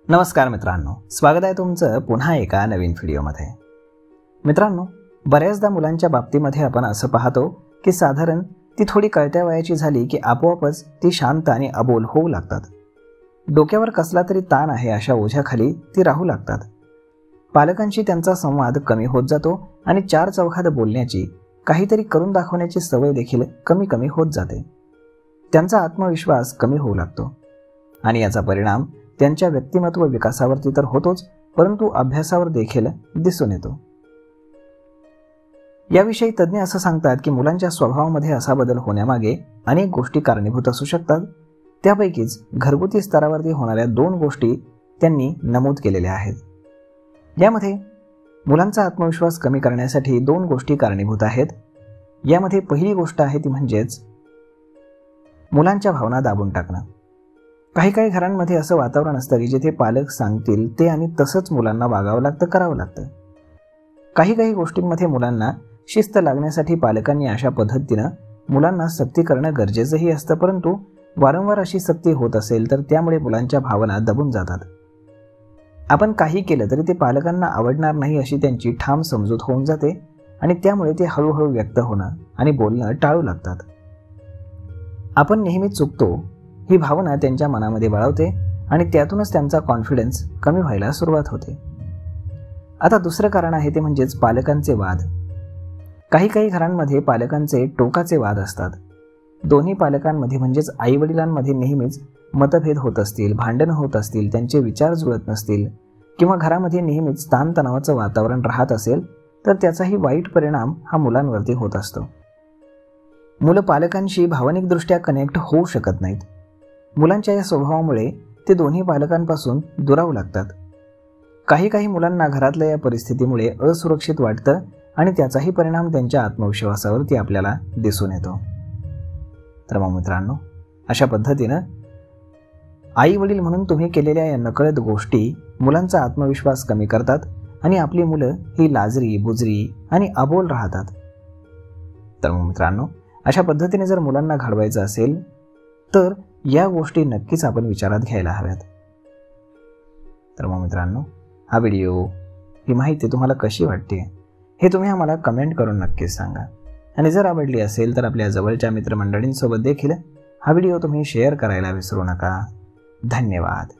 नमस्कार मित्रांनो, स्वागत आहे तुमचं पुन्हा एका नवीन व्हिडिओमध्ये। मित्रांनो, बऱ्याचदा मुलांच्या बाबतीमध्ये आपण असं पाहतो की साधारण ती थोडी कळत्या वयाची झाली की आपोआपच ती शांत आणि अबोल होऊ लागतात। डोक्यावर कसला तरी ताण आहे अशा ओझ्याखाली ती राहू लागतात। पालकांशी त्यांचा संवाद कमी होत जातो आणि चार चौघात बोलण्याची, काहीतरी करून दाखवण्याची सवय देखील कमी कमी होत जाते। त्यांचा आत्मविश्वास कमी होऊ लागतो आणि याचा परिणाम त्यांच्या व्यक्तिमत्व विकासावरती तर होतोच, परंतु अभ्यासावर देखील दिसून येतो। याविषयी तज्ञ असं सांगतात की मुलांच्या स्वभावामध्ये असा बदल होण्यामागे अनेक गोष्टी कारणीभूत असू शकतात। त्यापैकीच घरगुती स्तरावरती होणाऱ्या 2 गोष्टी त्यांनी नमूद केलेल्या आहेत। यामध्ये मुलांचा आत्मविश्वास कमी करण्यासाठी 2 गोष्टी कारणीभूत आहेत। यामध्ये पहिली गोष्ट आहे ती म्हणजेच मुलांच्या भावना दाबून टाकणं। काही काही घरांमध्ये असं वातावरण असतं की जिथे पालक सांगतील ते आणि तसंच मुलांना वागावं लागतं, करावं लागतं। काही काही गोष्टींमध्ये मुलांना शिस्त लागण्यासाठी पालकांनी अशा पद्धतीनं मुलांना सक्ती करणं गरजेचंही असतं, परंतु वारंवार अशी सक्ती होत असेल तर त्यामुळे मुलांच्या भावना दबून जातात। आपण काही केलं तरी ते पालकांना आवडणार नाही अशी त्यांची ठाम समजूत होऊन जाते आणि त्यामुळे ते हळूहळू व्यक्त होणं आणि बोलणं टाळू लागतात। आपण नेहमी चुकतो ही भावना त्यांच्या मनामध्ये बळावते आणि त्यातूनच त्यांचा कॉन्फिडन्स कमी व्हायला सुरुवात होते। आता दुसरं कारण आहे ते म्हणजेच पालकांचे वाद। काही काही घरांमध्ये पालकांचे टोकाचे वाद असतात। दोन्ही पालकांमध्ये म्हणजेच आई वडिलांमध्ये नेहमीच मतभेद होत असतील, भांडणं होत असतील, त्यांचे विचार जुळत नसतील किंवा घरामध्ये नेहमीच ताणतणावाचं वातावरण राहत असेल तर त्याचाही वाईट परिणाम हा मुलांवरती होत असतो। मुलं पालकांशी भावनिकदृष्ट्या कनेक्ट होऊ शकत नाहीत। मुलांच्या या स्वभावामुळे ते दोन्ही पालकांपासून दुरावू लागतात। काही काही मुलांना घरातल्या या परिस्थितीमुळे असुरक्षित वाटतं आणि त्याचाही परिणाम त्यांच्या आत्मविश्वासावरती आपल्याला दिसून येतो। तर मग मित्रांनो, अशा पद्धतीनं आई वडील म्हणून तुम्ही केलेल्या या नकळत गोष्टी मुलांचा आत्मविश्वास कमी करतात आणि आपली मुलं ही लाजरी, बुजरी आणि अबोल राहतात। तर मग मित्रांनो, अशा पद्धतीने जर मुलांना घडवायचं असेल तर या गोष्टी नक्कीच आपण विचारात घ्यायला हव्यात। तर मग मित्रांनो, हा व्हिडिओ, ही माहिती तुम्हाला कशी वाटते हे तुम्ही आम्हाला कमेंट करून नक्कीच सांगा आणि जर आवडली असेल तर आपल्या जवळच्या मित्रमंडळींसोबत देखील हा व्हिडिओ तुम्ही शेअर करायला विसरू नका। धन्यवाद।